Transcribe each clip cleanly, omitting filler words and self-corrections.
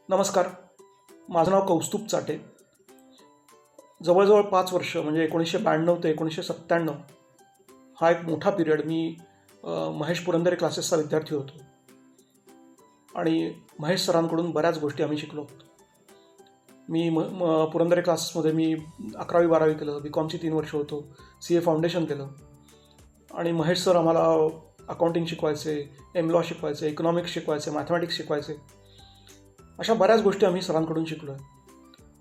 नमस्कार. माझं नाव कौस्तुभ चाटे. जवळजवळ 5 वर्ष म्हणजे 1992 ते 1997 हा एक मोठा पिरियड मी महेश पुरंदरे क्लासेसचा विद्यार्थी होतो आणि महेश सरांकडून बऱ्याच गोष्टी आम्ही शिकलो. मी पुरंदरे क्लासेसमध्ये मी 11वी-12वी केलं, BComची 3 वर्ष होतो, CA फाउंडेशन केलं आणि महेश सर आम्हाला अकाउंटिंग शिकवायचे, लॉ शिकवायचे, इकॉनॉमिक्स शिकवायचे, मॅथमॅटिक्स शिकवायचे. अशा बऱ्याच गोष्टी आम्ही सरांकडून शिकलो आहे.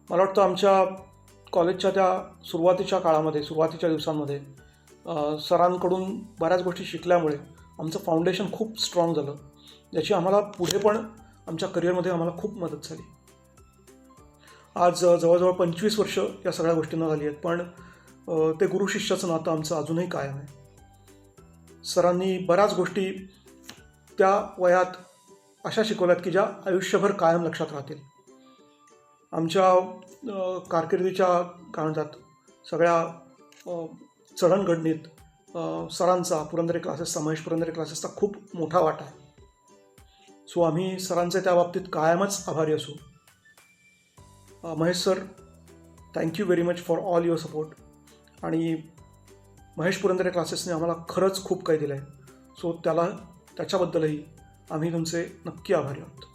मला वाटतं आमच्या कॉलेजच्या त्या सुरुवातीच्या दिवसांमध्ये सरांकडून बऱ्याच गोष्टी शिकल्यामुळे आमचं फाउंडेशन खूप स्ट्रॉंग झालं, ज्याची आम्हाला पुढे पण आमच्या करिअरमध्ये आम्हाला खूप मदत झाली. आज जवळजवळ 25 वर्ष या सगळ्या गोष्टींना झाली आहेत, पण ते गुरु शिष्याचं नातं आमचं अजूनही कायम आहे. सरांनी बऱ्याच गोष्टी त्या वयात अशा शिकवल्यात की ज्या आयुष्यभर कायम लक्षात राहतील. आमच्या कारकिर्दीच्या काय म्हणतात सगळ्या चढणघडणीत सरांचा महेश पुरंदरे क्लासेसचा खूप मोठा वाटा आहे. सो आम्ही सरांचे त्या बाबतीत कायमच आभारी असू. Mahesh sir, thank you very much for all your support. आणि महेश पुरंदरे क्लासेसने आम्हाला खरंच खूप काही दिलं आहे. सो त्याच्याबद्दलही आम्ही तुमचे नक्की आभारी आहोत.